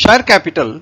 Share capital.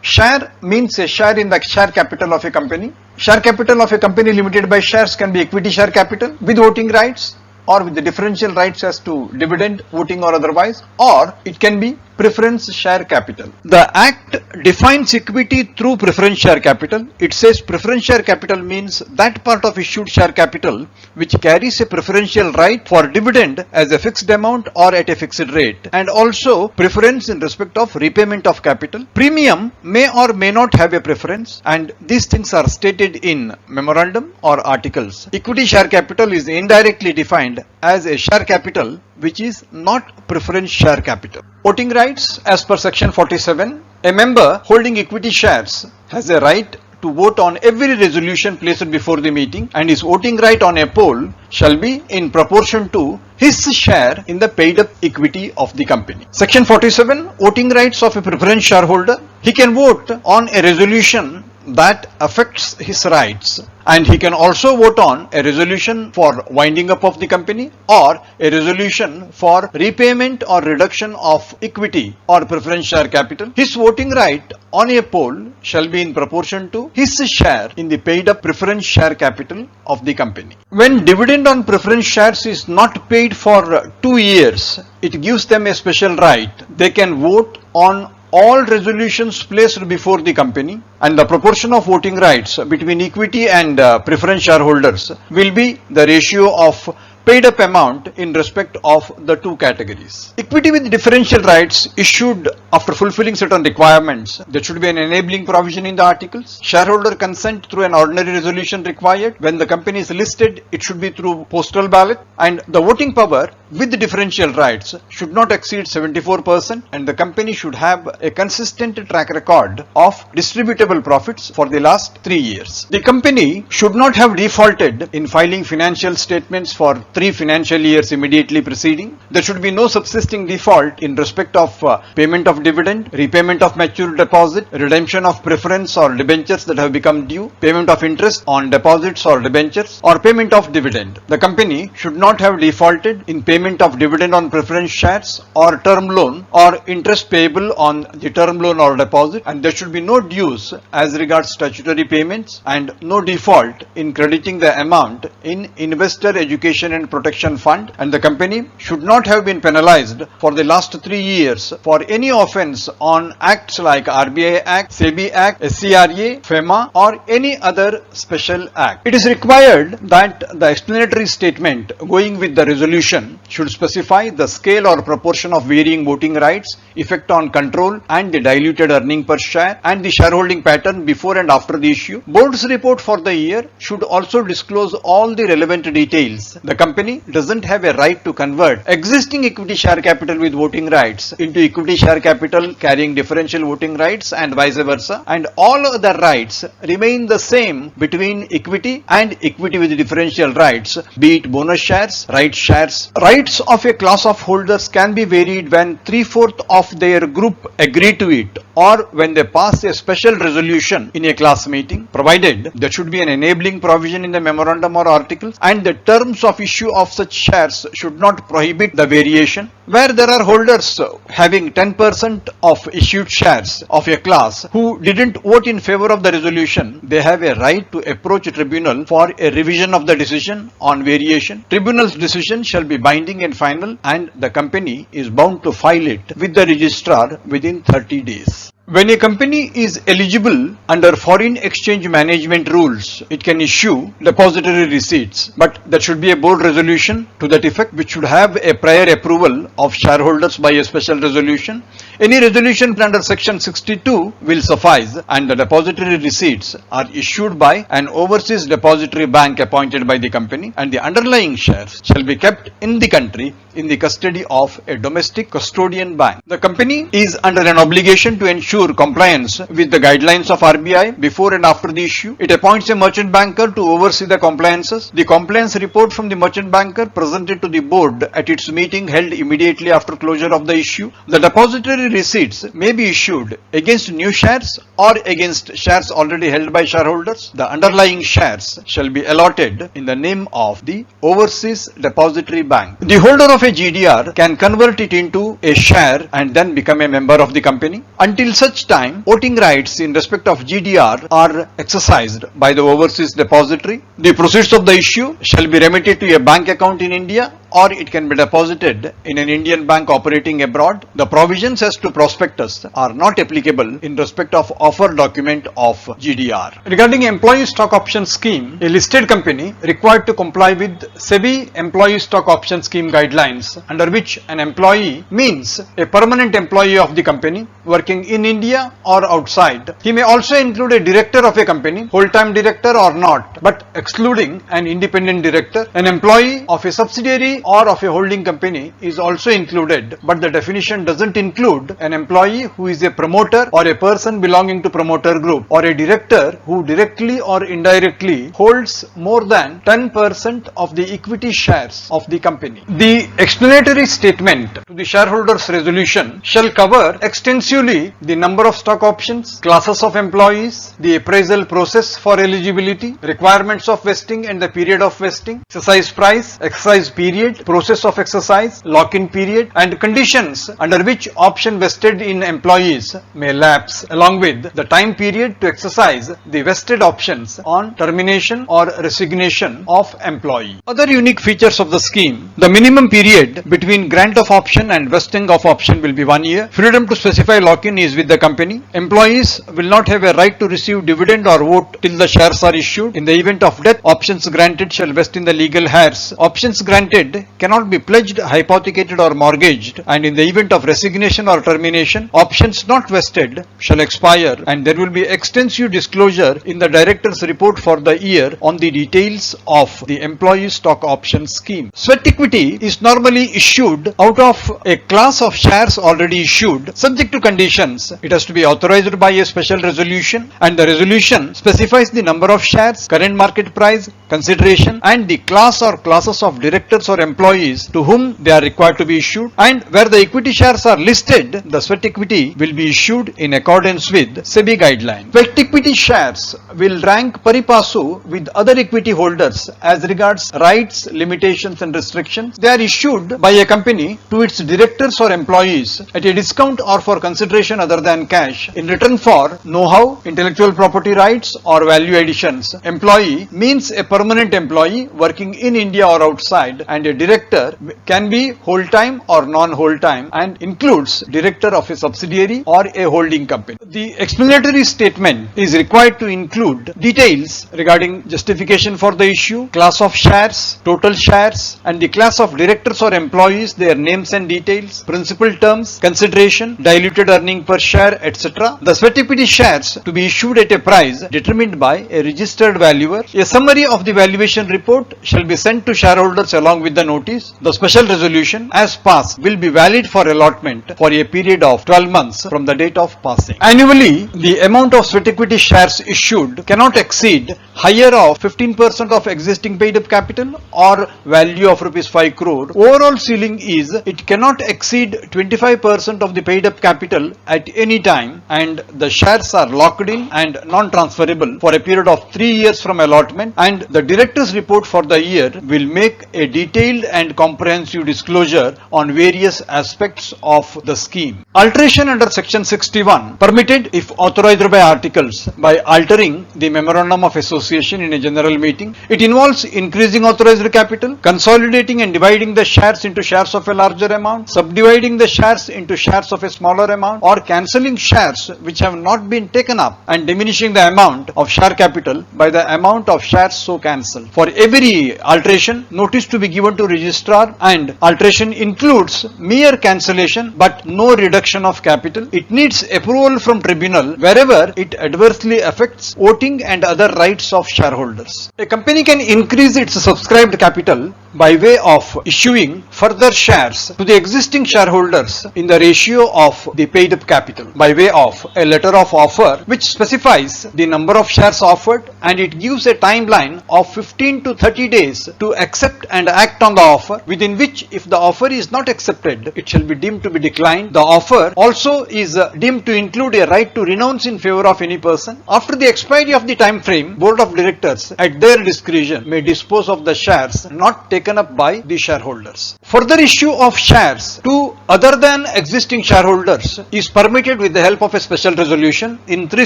Share means a share in the share capital of a company. Share capital of a company limited by shares can be equity share capital with voting rights or with the differential rights as to dividend, voting or otherwise, or it can be preference share capital. The Act defines equity through preference share capital. It says preference share capital means that part of issued share capital which carries a preferential right for dividend as a fixed amount or at a fixed rate, and also preference in respect of repayment of capital. Premium may or may not have a preference, and these things are stated in memorandum or articles. Equity share capital is indirectly defined as a share capital which is not preference share capital. Voting rights as per section 47. A member holding equity shares has a right to vote on every resolution placed before the meeting, and his voting right on a poll shall be in proportion to his share in the paid up equity of the company. Section 47. Voting rights of a preference shareholder. He can vote on a resolution that affects his rights, and he can also vote on a resolution for winding up of the company or a resolution for repayment or reduction of equity or preference share capital. His voting right on a poll shall be in proportion to his share in the paid up preference share capital of the company. When dividend on preference shares is not paid for 2 years, it gives them a special right. They can vote on all resolutions placed before the company, and the proportion of voting rights between equity and preference shareholders will be the ratio of paid up amount in respect of the two categories. Equity with differential rights issued after fulfilling certain requirements. There should be an enabling provision in the articles. Shareholder consent through an ordinary resolution required. When the company is listed, it should be through postal ballot, and the voting power with the differential rights should not exceed 74%, and the company should have a consistent track record of distributable profits for the last 3 years. The company should not have defaulted in filing financial statements for 3 financial years immediately preceding. There should be no subsisting default in respect of payment of dividend, repayment of mature deposit, redemption of preference or debentures that have become due, payment of interest on deposits or debentures, or payment of dividend. The company should not have defaulted in payment of dividend on preference shares or term loan or interest payable on the term loan or deposit, and there should be no dues as regards statutory payments and no default in crediting the amount in investor education and protection fund, and the company should not have been penalized for the last 3 years for any offence on acts like RBI Act, SEBI Act, SCRA, FEMA, or any other special act. It is required that the explanatory statement going with the resolution should specify the scale or proportion of varying voting rights, effect on control and the diluted earning per share, and the shareholding pattern before and after the issue. Board's report for the year should also disclose all the relevant details. The company doesn't have a right to convert existing equity share capital with voting rights into equity share capital carrying differential voting rights and vice versa, and all other rights remain the same between equity and equity with differential rights, be it bonus shares, right shares. Rights of a class of holders can be varied when 3/4 of their group agree to it or when they pass a special resolution in a class meeting, provided there should be an enabling provision in the memorandum or articles, and the terms of issue of such shares should not prohibit the variation. Where there are holders having 10% of issued shares of a class who didn't vote in favor of the resolution, they have a right to approach a tribunal for a revision of the decision on variation. Tribunal's decision shall be binding and final, and the company is bound to file it with the registrar within 30 days. When a company is eligible under foreign exchange management rules, it can issue depository receipts, but there should be a board resolution to that effect which should have a prior approval of shareholders by a special resolution. Any resolution under section 62 will suffice, and the depository receipts are issued by an overseas depository bank appointed by the company, and the underlying shares shall be kept in the country in the custody of a domestic custodian bank. The company is under an obligation to ensure ensure compliance with the guidelines of RBI before and after the issue. It appoints a merchant banker to oversee the compliances. The compliance report from the merchant banker presented to the board at its meeting held immediately after closure of the issue. The depository receipts may be issued against new shares or against shares already held by shareholders. The underlying shares shall be allotted in the name of the overseas depository bank. The holder of a GDR can convert it into a share and then become a member of the company. Until such time, voting rights in respect of GDR are exercised by the overseas depository. The proceeds of the issue shall be remitted to a bank account in India, or it can be deposited in an Indian bank operating abroad. The provisions as to prospectus are not applicable in respect of offer document of GDR. Regarding employee stock option scheme, a listed company required to comply with SEBI employee stock option scheme guidelines, under which an employee means a permanent employee of the company working in India or outside. He may also include a director of a company, whole-time director or not, but excluding an independent director. An employee of a subsidiary or of a holding company is also included, but the definition doesn't include an employee who is a promoter or a person belonging to promoter group or a director who directly or indirectly holds more than 10% of the equity shares of the company. The explanatory statement to the shareholders' resolution shall cover extensively the number of stock options, classes of employees, the appraisal process for eligibility, requirements of vesting and the period of vesting, exercise price, exercise period, process of exercise, lock-in period, and conditions under which option vested in employees may lapse, along with the time period to exercise the vested options on termination or resignation of employee. Other unique features of the scheme: the minimum period between grant of option and vesting of option will be 1 year. Freedom to specify lock-in is with the company. Employees will not have a right to receive dividend or vote till the shares are issued. In the event of death, options granted shall vest in the legal heirs. Options granted cannot be pledged, hypothecated or mortgaged, and in the event of resignation or termination, options not vested shall expire, and there will be extensive disclosure in the director's report for the year on the details of the employee stock option scheme. Sweat equity is normally issued out of a class of shares already issued, subject to conditions. It has to be authorized by a special resolution, and the resolution specifies the number of shares, current market price, consideration, and the class or classes of directors or employees to whom they are required to be issued, and where the equity shares are listed, the sweat equity will be issued in accordance with SEBI guidelines. Sweat equity shares will rank pari passu with other equity holders as regards rights, limitations and restrictions. They are issued by a company to its directors or employees at a discount or for consideration other than cash in return for know-how, intellectual property rights or value additions. Employee means a permanent employee working in India or outside, and a director can be whole-time or non-whole-time and includes director of a subsidiary or a holding company. The explanatory statement is required to include details regarding justification for the issue, class of shares, total shares, and the class of directors or employees, their names and details, principal terms, consideration, diluted earning per share, etc. The sweat equity shares to be issued at a price determined by a registered valuer. A summary of the valuation report shall be sent to shareholders along with the notice. The special resolution, as passed, will be valid for allotment for a period of 12 months from the date of passing. Annually, the amount of sweat equity shares issued cannot exceed higher of 15% of existing paid up capital or value of rupees 5 crore. Overall ceiling is it cannot exceed 25% of the paid up capital at any time, and the shares are locked in and non-transferable for a period of 3 years from allotment, and the director's report for the year will make a detailed and comprehensive disclosure on various aspects of the scheme. Alteration under section 61 permitted if authorized by articles by altering the memorandum of association in a general meeting. It involves increasing authorized capital, consolidating and dividing the shares into shares of a larger amount, subdividing the shares into shares of a smaller amount, or cancelling shares which have not been taken up and diminishing the amount of share capital by the amount of shares so cancelled. For every alteration, notice to be given to registrar, and alteration includes mere cancellation but no reduction of capital. It needs approval from tribunal wherever it adversely affects voting and other rights of shareholders. A company can increase its subscribed capital by way of issuing further shares to the existing shareholders in the ratio of the paid up capital by way of a letter of offer which specifies the number of shares offered, and it gives a timeline of 15 to 30 days to accept and act on the offer, within which if the offer is not accepted, it shall be deemed to be declined. The offer also is deemed to include a right to renounce in favor of any person. After the expiry of the time frame, Board of Directors at their discretion may dispose of the shares not taken up by the shareholders. Further issue of shares to other than existing shareholders is permitted with the help of a special resolution in three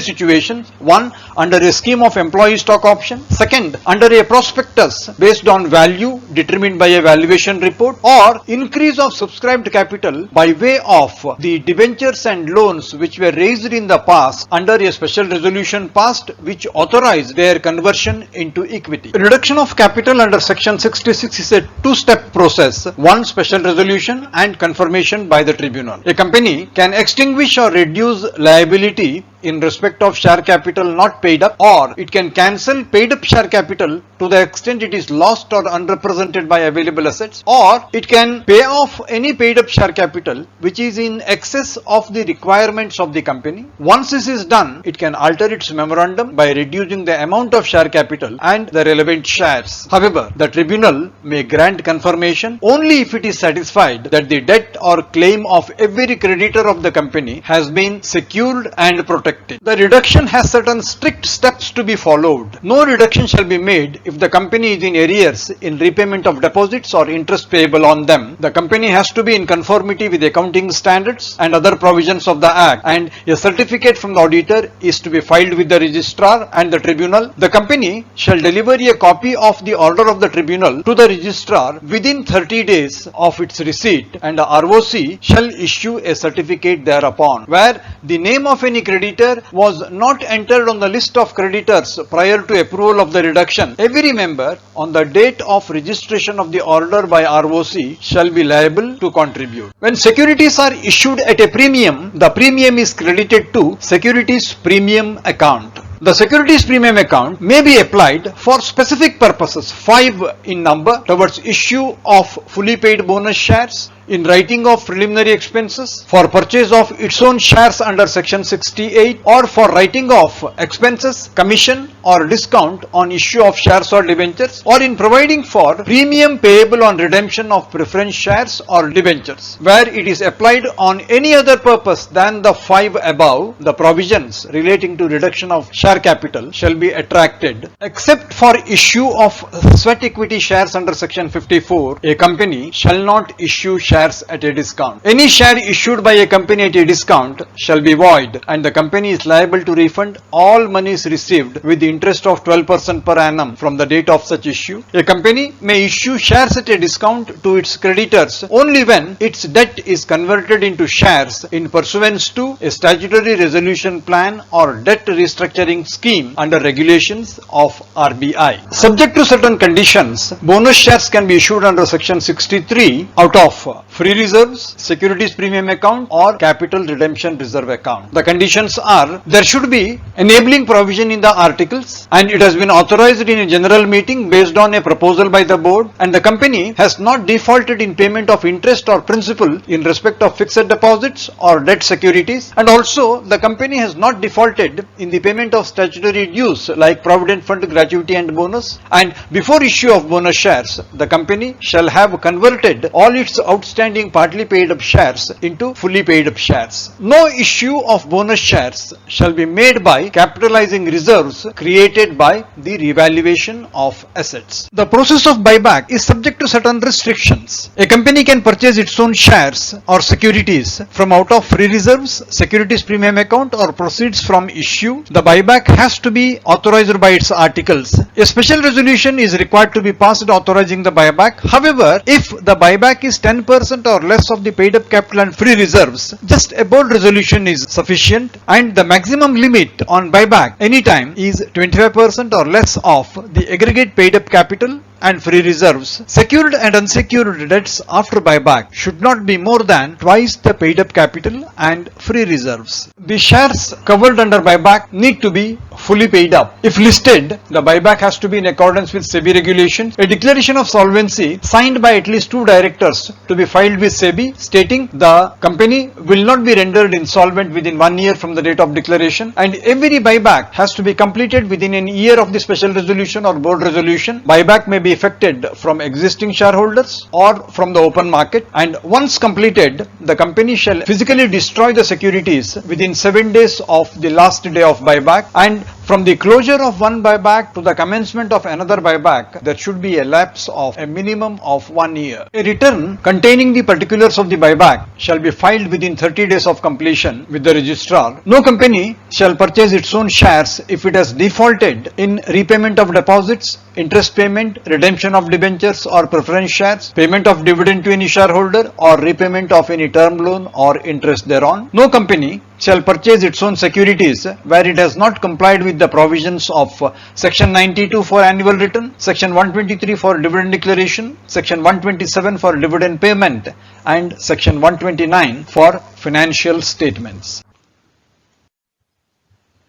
situations. One, under a scheme of employee stock option. Second, under a prospectus based on value determined by a valuation report, or increase of subscribed capital by way of the debentures and loans which were raised in the past under a special resolution passed which authorized their conversion into equity. Reduction of capital under section 66 is a two-step process. One, special resolution and confirmation by the tribunal. A company can extinguish or reduce liability in respect of share capital not paid up, or it can cancel paid up share capital to the extent it is lost or unrepresented by available assets, or it can pay off any paid up share capital which is in excess of the requirements of the company. Once this is done, it can alter its memorandum by reducing the amount of share capital and the relevant shares. However, the tribunal may grant confirmation only if it is satisfied that the debt or claim of every creditor of the company has been secured and protected. The reduction has certain strict steps to be followed. No reduction shall be made if the company is in arrears in repayment of deposits or interest payable on them. The company has to be in conformity with accounting standards and other provisions of the Act, and a certificate from the auditor is to be filed with the registrar and the tribunal. The company shall deliver a copy of the order of the tribunal to the registrar within 30 days of its receipt, and the ROC shall issue a certificate thereupon. Where the name of any creditor was not entered on the list of creditors prior to approval of the reduction, every member on the date of registration of the order by ROC shall be liable to contribute. When securities are issued at a premium, the premium is credited to Securities Premium account. The Securities Premium account may be applied for specific purposes, 5 in number, towards issue of fully paid bonus shares, in writing of preliminary expenses, for purchase of its own shares under section 68, or for writing of expenses, commission or discount on issue of shares or debentures, or in providing for premium payable on redemption of preference shares or debentures. Where it is applied on any other purpose than the 5 above, the provisions relating to reduction of share capital shall be attracted. Except for issue of sweat equity shares under section 54, a company shall not issue shares at a discount. Any share issued by a company at a discount shall be void, and the company is liable to refund all monies received with the interest of 12% per annum from the date of such issue. A company may issue shares at a discount to its creditors only when its debt is converted into shares in pursuance to a statutory resolution plan or debt restructuring scheme under regulations of RBI. Subject to certain conditions, bonus shares can be issued under section 63 out of free reserves, securities premium account or capital redemption reserve account. The conditions are: there should be enabling provision in the articles, and it has been authorized in a general meeting based on a proposal by the board, and the company has not defaulted in payment of interest or principal in respect of fixed deposits or debt securities, and also the company has not defaulted in the payment of statutory dues like provident fund, gratuity and bonus, and before issue of bonus shares, the company shall have converted all its outstanding partly paid up shares into fully paid up shares. No issue of bonus shares shall be made by capitalizing reserves created by the revaluation of assets. The process of buyback is subject to certain restrictions. A company can purchase its own shares or securities from out of free reserves, securities premium account or proceeds from issue. The buyback has to be authorized by its articles. A special resolution is required to be passed authorizing the buyback. However, if the buyback is 10% or less of the paid up capital and free reserves, just a board resolution is sufficient, and the maximum limit on buyback anytime is 25% or less of the aggregate paid up capital and free reserves, secured and unsecured debts after buyback should not be more than twice the paid up capital and free reserves. The shares covered under buyback need to be fully paid up. If listed, the buyback has to be in accordance with SEBI regulations. A declaration of solvency signed by at least 2 directors to be filed with SEBI stating the company will not be rendered insolvent within 1 year from the date of declaration, and every buyback has to be completed within a year of the special resolution or board resolution. Buyback may be effected from existing shareholders or from the open market, and once completed, the company shall physically destroy the securities within 7 days of the last day of buyback, and from the closure of one buyback to the commencement of another buyback, there should be a lapse of a minimum of 1 year. A return containing the particulars of the buyback shall be filed within 30 days of completion with the registrar. No company shall purchase its own shares if it has defaulted in repayment of deposits, interest payment, redemption of debentures or preference shares, payment of dividend to any shareholder, or repayment of any term loan or interest thereon. No company shall purchase its own securities where it has not complied with the provisions of Section 92 for annual return, Section 123 for dividend declaration, Section 127 for dividend payment, and Section 129 for financial statements.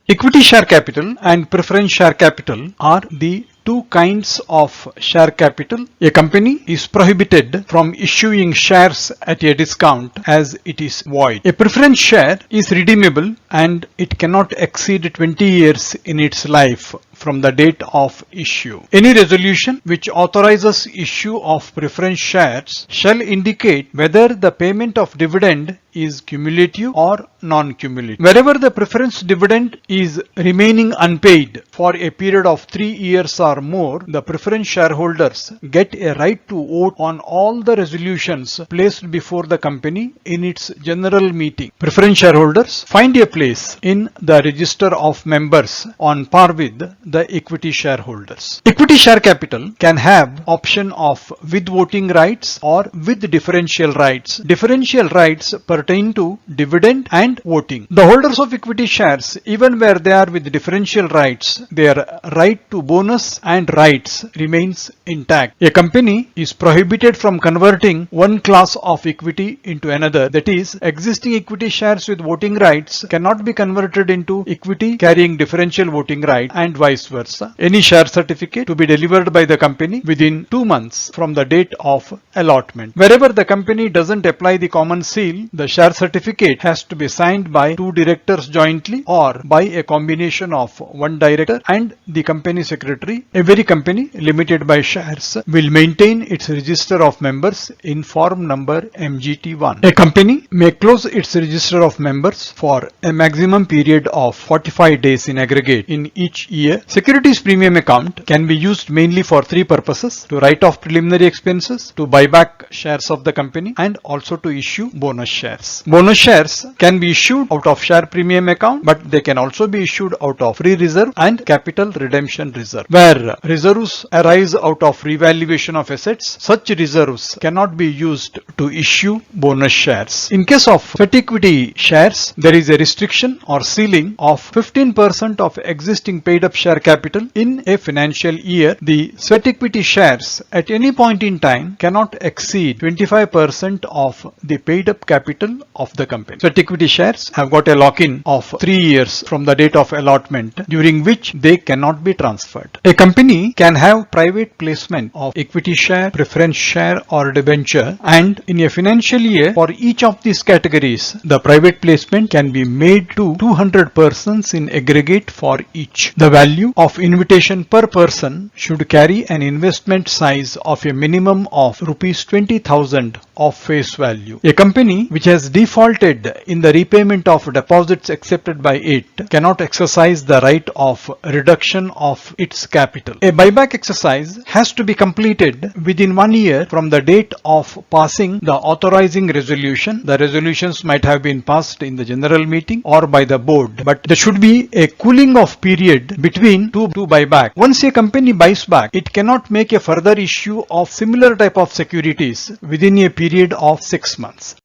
Equity share capital and preference share capital are the two kinds of share capital. A company is prohibited from issuing shares at a discount as it is void. A preference share is redeemable and it cannot exceed 20 years in its life from the date of issue. Any resolution which authorizes issue of preference shares shall indicate whether the payment of dividend is cumulative or non-cumulative. Wherever the preference dividend is remaining unpaid for a period of 3 years or more, the preference shareholders get a right to vote on all the resolutions placed before the company in its general meeting. Preference shareholders find a place in the register of members on par with the equity shareholders. Equity share capital can have option of with voting rights or with differential rights. Differential rights pertain to dividend and voting. The holders of equity shares, even where they are with differential rights, their right to bonus and rights remains intact. A company is prohibited from converting one class of equity into another. That is, existing equity shares with voting rights cannot be converted into equity carrying differential voting right, and vice versa. Any share certificate to be delivered by the company within 2 months from the date of allotment. Wherever the company doesn't apply the common seal, the share certificate has to be signed by 2 directors jointly or by a combination of 1 director and the company secretary. Every company limited by shares will maintain its register of members in form number MGT1. A company may close its register of members for a maximum period of 45 days in aggregate in each year. Securities Premium account can be used mainly for 3 purposes: to write off preliminary expenses, to buy back shares of the company, and also to issue bonus shares. Bonus shares can be issued out of share premium account, but they can also be issued out of free reserve and capital redemption reserve. Where reserves arise out of revaluation of assets, such reserves cannot be used to issue bonus shares. In case of sweat equity shares, there is a restriction or ceiling of 15% of existing paid up share capital in a financial year. The sweat equity shares at any point in time cannot exceed 25% of the paid up capital of the company. Sweat equity shares have got a lock-in of 3 years from the date of allotment, during which they cannot be transferred. A company can have private placement of equity share, preference share or debenture, and in a financial year for each of these categories, the private placement can be made to 200 persons in aggregate for each. The value of invitation per person should carry an investment size of a minimum of rupees 20,000 of face value. A company which has defaulted in the repayment of deposits accepted by it cannot exercise the right of reduction of its capital. A buyback exercise has to be completed within 1 year from the date of passing the authorizing resolution. The resolutions might have been passed in the general meeting or by the board, but there should be a cooling off period between two buyback. Once a company buys back, it cannot make a further issue of similar type of securities within a period of 6 months.